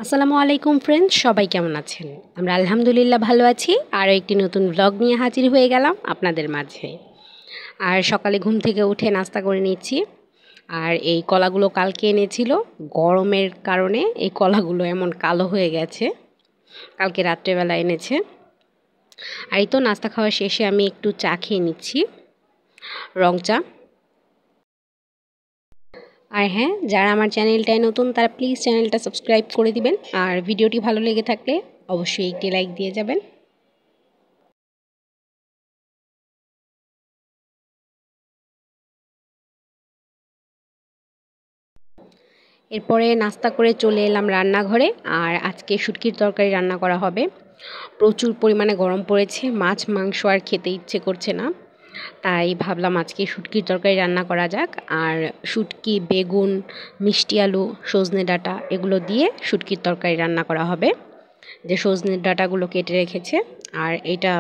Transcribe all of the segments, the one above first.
আসসালামু আলাইকুম ফ্রেন্ডস, সবাই কেমন আছেন? আমরা আলহামদুলিল্লাহ ভালো আছি। আরও একটি নতুন ব্লগ নিয়ে হাজির হয়ে গেলাম আপনাদের মাঝে। আর সকালে ঘুম থেকে উঠে নাস্তা করে নিচ্ছি। আর এই কলাগুলো কালকে এনেছিল, গরমের কারণে এই কলাগুলো এমন কালো হয়ে গেছে। কালকে রাত্রেবেলা এনেছে। আর এই তো নাস্তা খাওয়া শেষে আমি একটু চা খেয়ে নিচ্ছি, রং চা। আর হ্যাঁ, যারা আমার চ্যানেলটায় নতুন তারা প্লিজ চ্যানেলটা সাবস্ক্রাইব করে দিবেন। আর ভিডিওটি ভালো লেগে থাকলে অবশ্যই একটি লাইক দিয়ে যাবেন। এরপরে নাস্তা করে চলে এলাম রান্নাঘরে। আর আজকে শুটকির তরকারি রান্না করা হবে। প্রচুর পরিমাণে গরম পড়েছে, মাছ মাংস আর খেতে ইচ্ছে করছে না, তাই ভাবলাম আজকে শুটকির তরকারি রান্না করা যাক। আর শুটকি, বেগুন, মিষ্টি আলু, সজনে ডাঁটা এগুলো দিয়ে শুটকির তরকারি রান্না করা হবে। যে সজনে ডাঁটাগুলো কেটে রেখেছে, আর এটা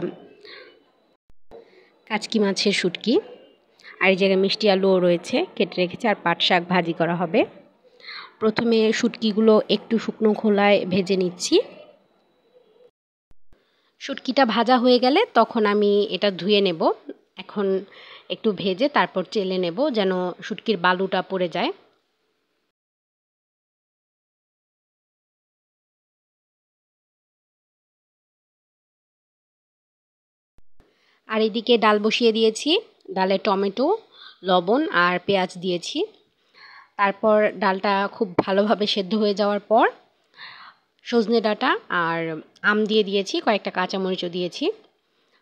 কাচকি মাছের শুটকি। আর এই জায়গায় মিষ্টি আলুও রয়েছে, কেটে রেখেছে। আর পাট শাক ভাজি করা হবে। প্রথমে শুটকিগুলো একটু শুকনো খোলায় ভেজে নিচ্ছি। শুটকিটা ভাজা হয়ে গেলে তখন আমি এটা ধুয়ে নেব। এখন একটু ভেজে তারপর চেলে নেব, যেন শুটকির বালুটা পড়ে যায়। আর এদিকে ডাল বসিয়ে দিয়েছি। ডালে টমেটো, লবণ আর পেঁয়াজ দিয়েছি। তারপর ডালটা খুব ভালোভাবে সেদ্ধ হয়ে যাওয়ার পর সজনে ডাঁটা আর আম দিয়ে দিয়েছি, কয়েকটা কাঁচামরিচও দিয়েছি।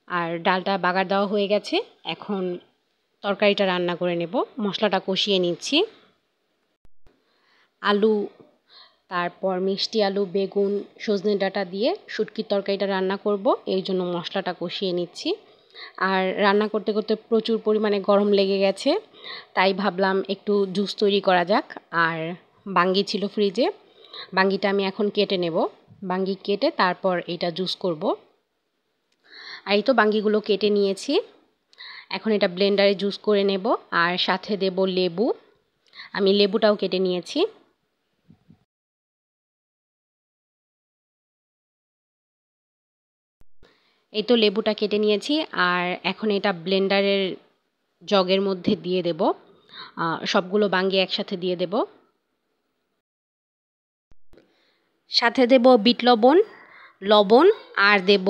আর ডালটা বাগার দেওয়া হয়ে গেছে। এখন তরকারিটা রান্না করে নেব। মশলাটা কষিয়ে নিচ্ছি। আলু, তারপর মিষ্টি আলু, বেগুন, সজনে ডাঁটা দিয়ে শুটকির তরকারিটা রান্না করব, এই জন্য মশলাটা কষিয়ে নিচ্ছি। আর রান্না করতে করতে প্রচুর পরিমাণে গরম লেগে গেছে, তাই ভাবলাম একটু জুস তৈরি করা যাক। আর বাঙ্গি ছিল ফ্রিজে, বাঙ্গিটা আমি এখন কেটে নেব। বাঙ্গি কেটে তারপর এটা জুস করব। আর এই তো বাঙ্গিগুলো কেটে নিয়েছি। এখন এটা ব্লেন্ডারে জুস করে নেব। আর সাথে দেব লেবু। আমি লেবুটাও কেটে নিয়েছি। এই তো লেবুটা কেটে নিয়েছি। আর এখন এটা ব্লেন্ডারের জগের মধ্যে দিয়ে দেব। সবগুলো বাঙ্গি একসাথে দিয়ে দেব। সাথে দেব বিট লবণ, লবণ আর দেব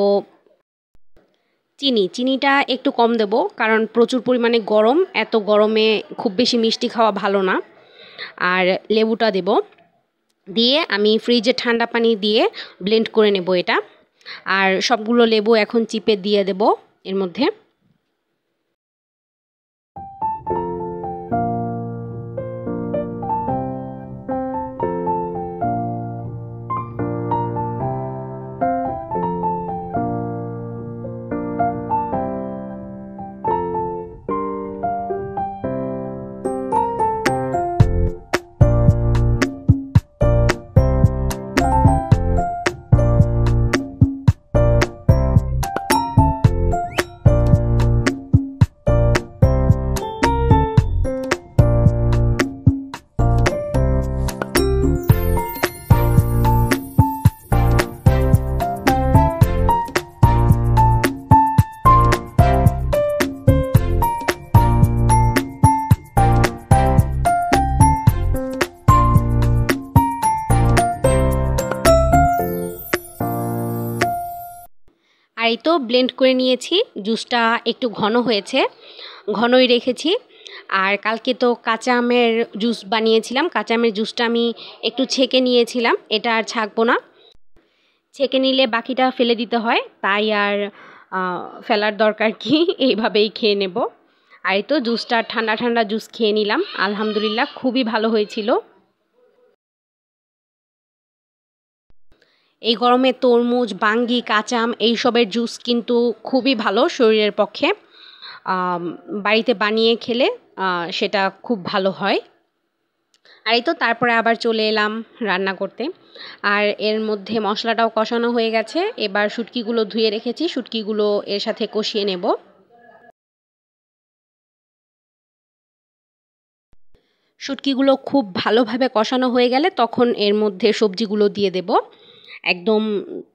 চিনি। চিনিটা একটু কম দেব, কারণ প্রচুর পরিমাণে গরম, এত গরমে খুব বেশি মিষ্টি খাওয়া ভালো না। আর লেবুটা দেব, দিয়ে আমি ফ্রিজে ঠান্ডা পানি দিয়ে ব্লেন্ড করে নেব এটা। আর সবগুলো লেবু এখন চিপে দিয়ে দেব এর মধ্যে। আর এই তো ব্লেন্ড করে নিয়েছি। জুসটা একটু ঘন হয়েছে, ঘনই রেখেছি। আর কালকে তো কাঁচা আমের জুস বানিয়েছিলাম, কাঁচা আমের জুসটা আমি একটু ছেঁকে নিয়েছিলাম। এটা আর ছাঁকবো না, ছেঁকে নিলে বাকিটা ফেলে দিতে হয়, তাই আর ফেলার দরকার কি, এইভাবেই খেয়ে নেব। আর এই তো জুসটা ঠান্ডা ঠান্ডা জুস খেয়ে নিলাম, আলহামদুলিল্লাহ খুবই ভালো হয়েছিল। এই গরমে তরমুজ, বাঙ্গি, কাঁচা আম এইসবের জুস কিন্তু খুবই ভালো শরীরের পক্ষে। বাড়িতে বানিয়ে খেলে সেটা খুব ভালো হয়। আর এই তো তারপরে আবার চলে এলাম রান্না করতে। আর এর মধ্যে মশলাটাও কষানো হয়ে গেছে। এবার শুটকিগুলো ধুয়ে রেখেছি, শুটকিগুলো এর সাথে কষিয়ে নেব। শুটকিগুলো খুব ভালোভাবে কষানো হয়ে গেলে তখন এর মধ্যে সবজিগুলো দিয়ে দেব। একদম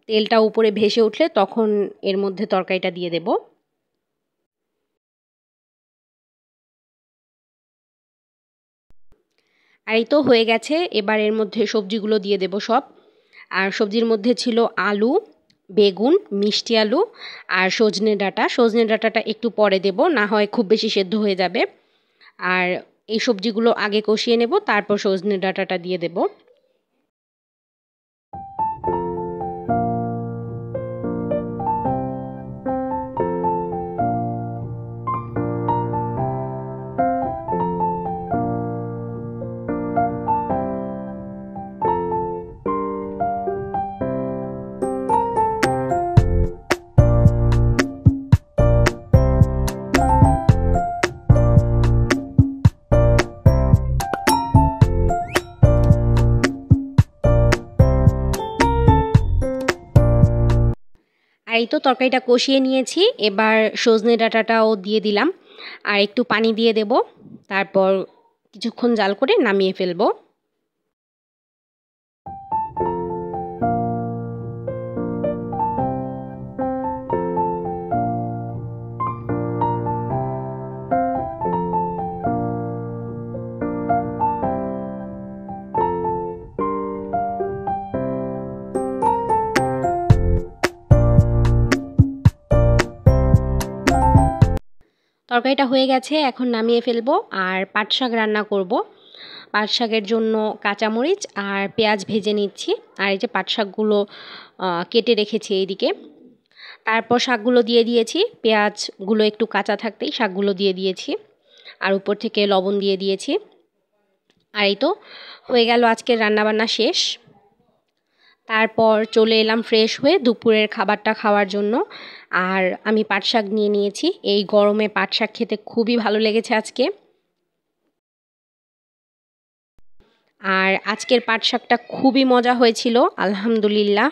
তেলটা উপরে ভেসে উঠলে তখন এর মধ্যে তরকারিটা দিয়ে দেব। আর এই তো হয়ে গেছে। এবার এর মধ্যে সবজিগুলো দিয়ে দেব সব। আর সবজির মধ্যে ছিল আলু, বেগুন, মিষ্টি আলু আর সজনে ডাঁটা। সজনে ডাঁটাটা একটু পরে দেব, না হয় খুব বেশি সেদ্ধ হয়ে যাবে। আর এই সবজিগুলো আগে কষিয়ে নেব, তারপর সজনে ডাঁটাটা দিয়ে দেব। আর এই তো তরকারিটা কষিয়ে নিয়েছি। এবার সজনে ডাঁটাটাও দিয়ে দিলাম আর একটু পানি দিয়ে দেব। তারপর কিছুক্ষণ জাল করে নামিয়ে ফেলবো। তরকারিটা হয়ে গেছে, এখন নামিয়ে ফেলবো। আর পাট শাক রান্না করব। পাট শাকের জন্য কাঁচামরিচ আর পেঁয়াজ ভেজে নিচ্ছি। আর এই যে পাট শাকগুলো কেটে রেখেছি এইদিকে। তারপর শাকগুলো দিয়ে দিয়েছি, পেঁয়াজগুলো একটু কাঁচা থাকতেই শাকগুলো দিয়ে দিয়েছি আর উপর থেকে লবণ দিয়ে দিয়েছি। আর এই তো হয়ে গেল আজকের রান্নাবান্না শেষ। তারপর চলে এলাম ফ্রেশ হয়ে দুপুরের খাবারটা খাওয়ার জন্য। আর আমি পাট শাক নিয়ে নিয়েছি। এই গরমে পাট শাক খেতে খুবই ভালো লেগেছে আজকে। আর আজকের পাট শাকটা খুবই মজা হয়েছিল, আলহামদুলিল্লাহ।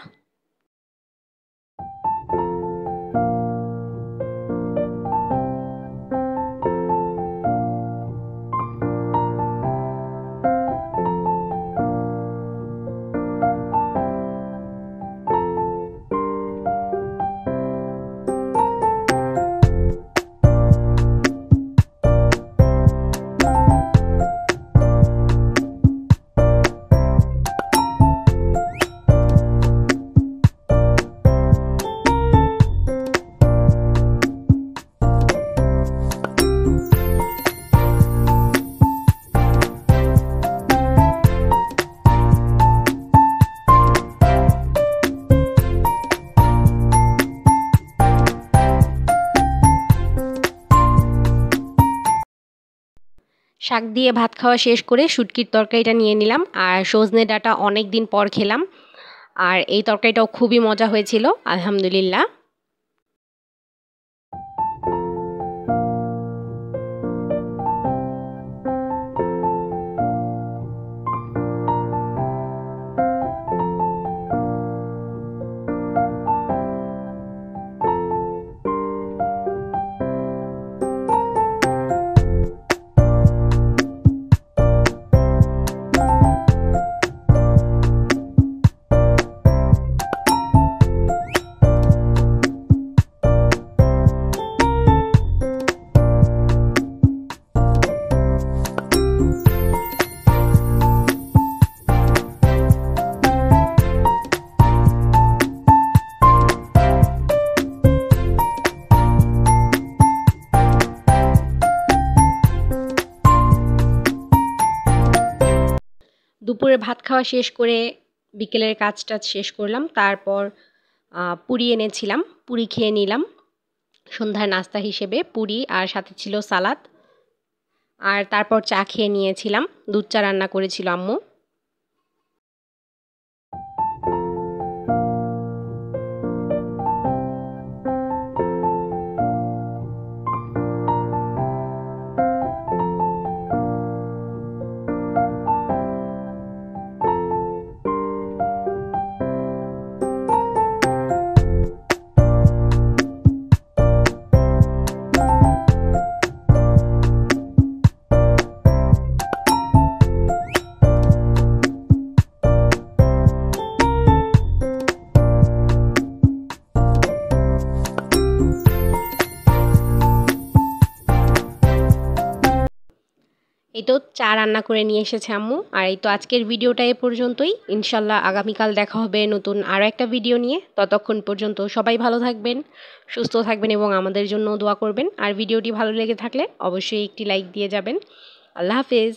শাক দিয়ে ভাত খাওয়া শেষ করে শুটকির তরকারিটা নিয়ে নিলাম। আর সজনে ডাঁটা অনেক দিন পর খেলাম। আর এই তরকারিটাও খুবই মজা হয়েছিল, আলহামদুলিল্লাহ। দুপুরে ভাত খাওয়া শেষ করে বিকেলের কাজটা শেষ করলাম। তারপর পুরি এনেছিলাম, পুরি খেয়ে নিলাম সন্ধ্যার নাস্তা হিসেবে। পুরি আর সাথে ছিল সালাদ। আর তারপর চা খেয়ে নিয়েছিলাম। দুধ চা রান্না করেছিল আম্মু। এই তো চা রান্না করে নিয়ে এসেছে আম্মু। আর এই তো আজকের ভিডিওটা এ পর্যন্তই। ইনশাল্লাহ আগামীকাল দেখা হবে নতুন আরও একটা ভিডিও নিয়ে। ততক্ষণ পর্যন্ত সবাই ভালো থাকবেন, সুস্থ থাকবেন এবং আমাদের জন্য দোয়া করবেন। আর ভিডিওটি ভালো লেগে থাকলে অবশ্যই একটি লাইক দিয়ে যাবেন। আল্লাহ হাফেজ।